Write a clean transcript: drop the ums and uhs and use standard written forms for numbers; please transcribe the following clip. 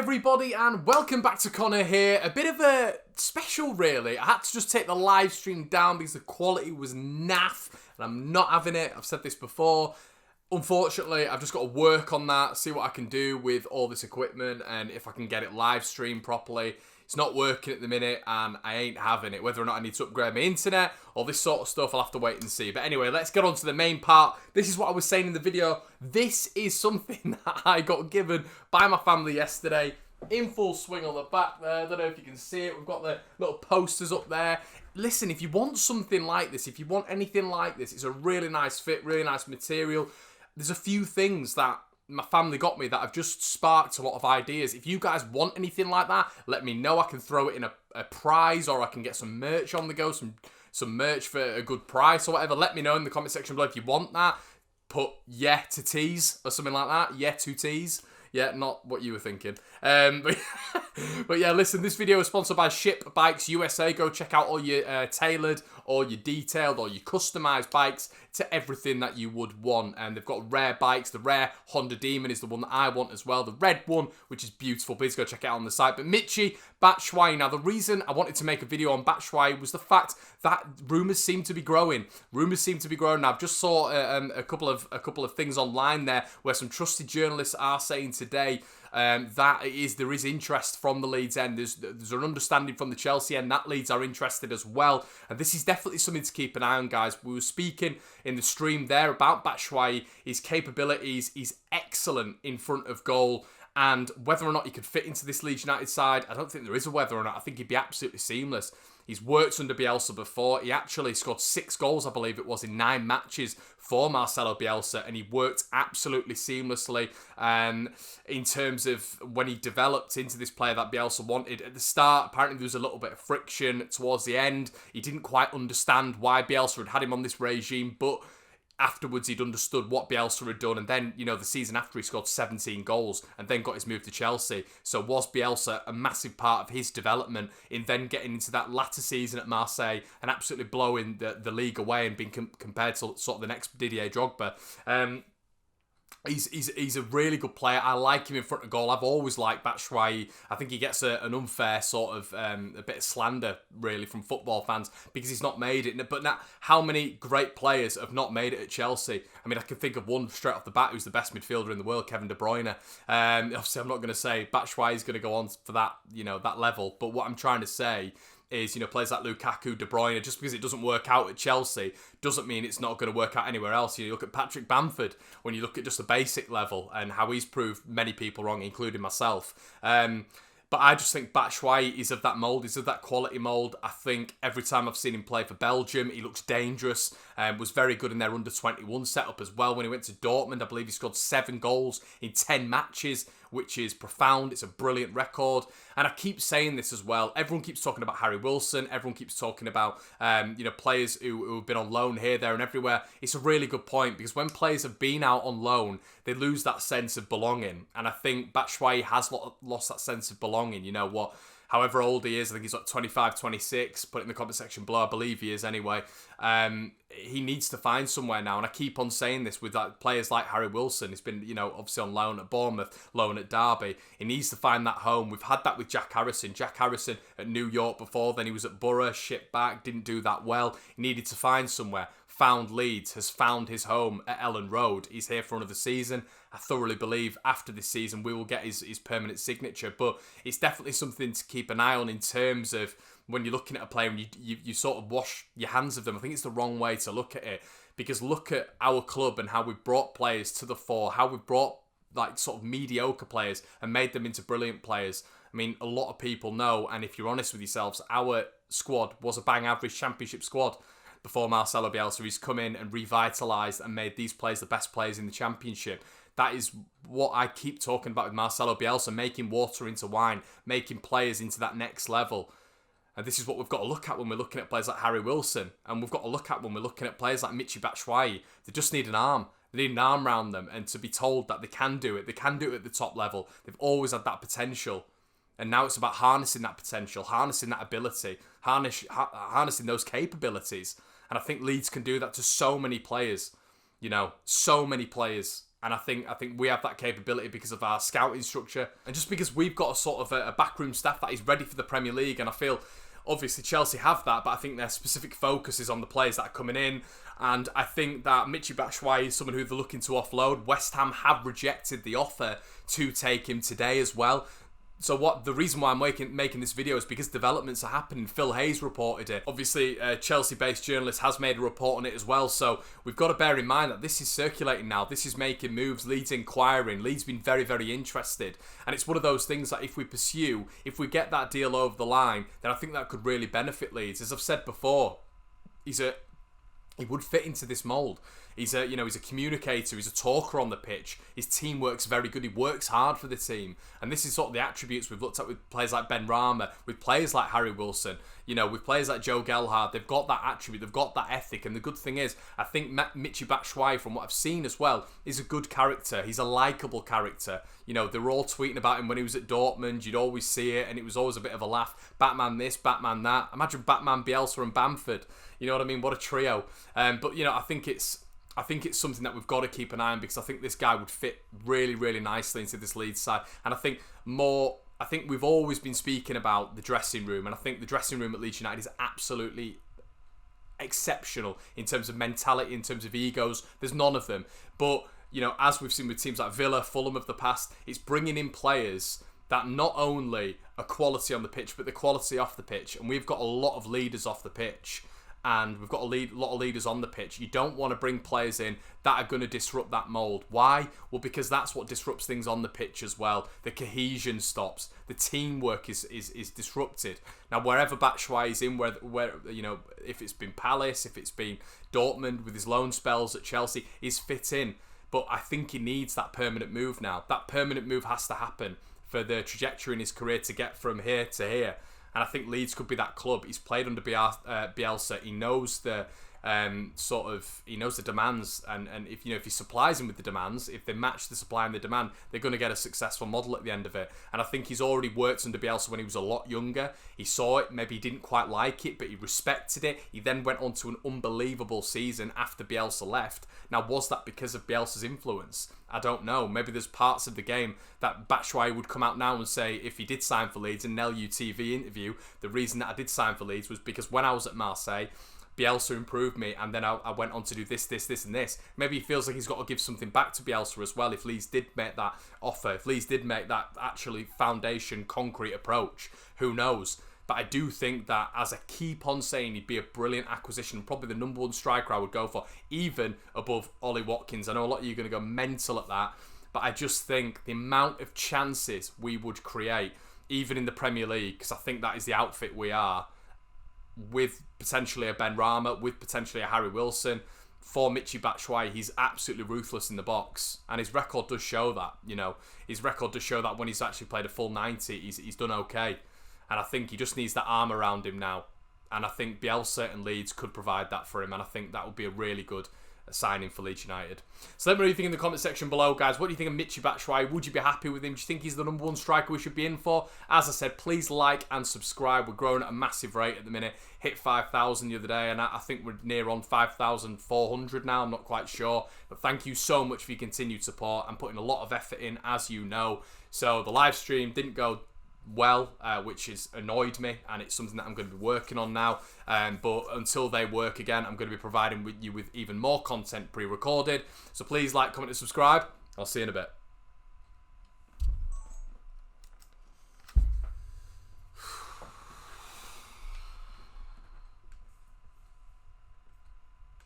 everybody, and welcome back to Connor here. A bit of a special, really. I had to just take the live stream down because the quality was naff, and I'm not having it. I've said this before. Unfortunately, I've just got to work on that, see what I can do with all this equipment, and if I can get it live streamed properly. It's not working at the minute, and I ain't having it. Whether or not I need to upgrade my internet or this sort of stuff, I'll have to wait and see. But anyway, let's get on to the main part. This is what I was saying in the video. This is something that I got given by my family yesterday. In full swing on the back there. I don't know if you can see it. We've got the little posters up there. Listen, if you want something like this, if you want anything like this, it's a really nice fit, really nice material. There's a few things that my family got me that have just sparked a lot of ideas. If you guys want anything like that, let me know. I can throw it in a prize, or I can get some merch on the go, some merch for a good price or whatever. Let me know in the comment section below if you want that. Put yeah to tease or something like that. Yeah to tease. Yeah, not what you were thinking. But yeah, listen, this video is sponsored by Ship Bikes USA. Go check out all your tailored, or your detailed, or your customised bikes to everything that you would want. And they've got rare bikes. The rare Honda Demon is the one that I want as well. The red one, which is beautiful. Please go check it out on the site. But Michy, Batshuayi. Now, the reason I wanted to make a video on Batshuayi was the fact that rumours seem to be growing. Rumours seem to be growing. Now, I've just saw a couple of things online there where some trusted journalists are saying today there is interest from the Leeds end. There's an understanding from the Chelsea end that Leeds are interested as well, and this is definitely something to keep an eye on, guys. We were speaking in the stream there about Batshuayi, his capabilities. He's excellent in front of goal, and whether or not he could fit into this Leeds United side, I don't think there is a whether or not. I think he'd be absolutely seamless. He's worked under Bielsa before. He actually scored 6 goals, I believe it was, in 9 matches for Marcelo Bielsa, and he worked absolutely seamlessly in terms of when he developed into this player that Bielsa wanted. At the start, apparently there was a little bit of friction towards the end. He didn't quite understand why Bielsa had him on this regime, but afterwards, he'd understood what Bielsa had done, and then, you know, the season after, he scored 17 goals and then got his move to Chelsea. So was Bielsa a massive part of his development in then getting into that latter season at Marseille and absolutely blowing the league away and being compared to sort of the next Didier Drogba. He's a really good player. I like him in front of goal. I've always liked Batshuayi. I think he gets an unfair sort of a bit of slander, really, from football fans because he's not made it. But now, how many great players have not made it at Chelsea? I mean, I can think of one straight off the bat who's the best midfielder in the world, Kevin De Bruyne. Obviously, I'm not going to say Batshuayi is going to go on for that, that level. But what I'm trying to say is, players like Lukaku, De Bruyne, just because it doesn't work out at Chelsea doesn't mean it's not going to work out anywhere else. You look at Patrick Bamford, when you look at just the basic level and how he's proved many people wrong, including myself. But I just think Batshuayi is of that mould, he's of that quality mould. I think every time I've seen him play for Belgium, he looks dangerous. Was very good in their under-21 setup as well. When he went to Dortmund, I believe he scored 7 goals in 10 matches, which is profound. It's a brilliant record. And I keep saying this as well. Everyone keeps talking about Harry Wilson. Everyone keeps talking about, players who have been on loan here, there and everywhere. It's a really good point because when players have been out on loan, they lose that sense of belonging. And I think Batshuayi has lost that sense of belonging. You know what? However old he is, I think he's like 25, 26. Put it in the comment section below. I believe he is anyway. He needs to find somewhere now. And I keep on saying this with players like Harry Wilson. He's been, obviously on loan at Bournemouth, loan at Derby. He needs to find that home. We've had that with Jack Harrison. Jack Harrison at New York before. Then he was at Borough, shipped back, didn't do that well. He needed to find somewhere. Found Leeds, has found his home at Ellen Road. He's here for another season. I thoroughly believe after this season we will get his permanent signature. But it's definitely something to keep an eye on in terms of when you're looking at a player and you sort of wash your hands of them. I think it's the wrong way to look at it, because look at our club and how we've brought players to the fore, how we've brought like sort of mediocre players and made them into brilliant players. I mean, a lot of people know, and if you're honest with yourselves, our squad was a bang average championship squad. Before Marcelo Bielsa, he's come in and revitalised and made these players the best players in the championship. That is what I keep talking about with Marcelo Bielsa, making water into wine, making players into that next level. And this is what we've got to look at when we're looking at players like Harry Wilson. And we've got to look at when we're looking at players like Michy Batshuayi. They just need an arm. They need an arm around them. And to be told that they can do it. They can do it at the top level. They've always had that potential. And now it's about harnessing that potential, harnessing that ability, harnessing those capabilities. And I think Leeds can do that to so many players. So many players. And I think we have that capability because of our scouting structure, and just because we've got a sort of a backroom staff that is ready for the Premier League. And I feel obviously Chelsea have that, but I think their specific focus is on the players that are coming in. And I think that Michy Batshuayi is someone who they're looking to offload. West Ham have rejected the offer to take him today as well. So the reason why I'm making this video is because developments are happening. Phil Hayes reported it. Obviously, a Chelsea-based journalist has made a report on it as well. So we've got to bear in mind that this is circulating now. This is making moves. Leeds inquiring. Leeds been very, very interested. And it's one of those things that if we pursue, if we get that deal over the line, then I think that could really benefit Leeds. As I've said before, he would fit into this mould. He's a communicator. He's a talker on the pitch. His teamwork's very good. He works hard for the team, and this is sort of the attributes we've looked at with players like Ben Rama, with players like Harry Wilson, with players like Joe Gelhardt. They've got that attribute. They've got that ethic, and the good thing is, I think Michy Batshuayi, from what I've seen as well, is a good character. He's a likeable character. They were all tweeting about him when he was at Dortmund. You'd always see it, and it was always a bit of a laugh. Batman this, Batman that. Imagine Batman, Bielsa, and Bamford. You know what I mean? What a trio. But I think it's something that we've got to keep an eye on, because I think this guy would fit really, really nicely into this Leeds side. And I think we've always been speaking about the dressing room, and I think the dressing room at Leeds United is absolutely exceptional in terms of mentality, in terms of egos. There's none of them. But, as we've seen with teams like Villa, Fulham of the past, it's bringing in players that not only are quality on the pitch, but the quality off the pitch. And we've got a lot of leaders off the pitch. And we've got a lot of leaders on the pitch. You don't want to bring players in that are going to disrupt that mould. Why? Well, because that's what disrupts things on the pitch as well. The cohesion stops. The teamwork is disrupted. Now, wherever Batshuayi is in, where if it's been Palace, if it's been Dortmund with his loan spells at Chelsea, he's fit in. But I think he needs that permanent move now. That permanent move has to happen for the trajectory in his career to get from here to here. And I think Leeds could be that club. He's played under Bielsa. He knows the demands, and if he supplies him with the demands, if they match the supply and the demand, they're going to get a successful model at the end of it. And I think he's already worked under Bielsa when he was a lot younger. He saw it, maybe he didn't quite like it, but he respected it. He then went on to an unbelievable season after Bielsa left. Now, was that because of Bielsa's influence? I don't know. Maybe there's parts of the game that Batshuayi would come out now and say, if he did sign for Leeds, in an LUTV interview, the reason that I did sign for Leeds was because when I was at Marseille, Bielsa improved me, and then I went on to do this, and this. Maybe he feels like he's got to give something back to Bielsa as well if Leeds did make that offer, if Leeds did make that actually foundation, concrete approach. Who knows? But I do think that, as I keep on saying, he'd be a brilliant acquisition, probably the number one striker I would go for, even above Ollie Watkins. I know a lot of you are going to go mental at that, but I just think the amount of chances we would create, even in the Premier League, because I think that is the outfit we are, with potentially a Ben Rama, with potentially a Harry Wilson, for Michy Batshuayi, he's absolutely ruthless in the box, and his record does show that. His record does show that when he's actually played a full 90, he's done okay. And I think he just needs that arm around him now. And I think Bielsa and Leeds could provide that for him. And I think that would be a really good signing for Leeds United. So let me know what you think in the comment section below, guys. What do you think of Michy Batshuayi? Would you be happy with him? Do you think he's the number one striker we should be in for? As I said, please like and subscribe. We're growing at a massive rate at the minute. Hit 5,000 the other day, and I think we're near on 5,400 now. I'm not quite sure. But thank you so much for your continued support. I'm putting a lot of effort in, as you know. So the live stream didn't go well, which has annoyed me, and it's something that I'm going to be working on now, but until they work again, I'm going to be providing you with even more content pre-recorded. So please like, comment and subscribe. I'll see you in a bit.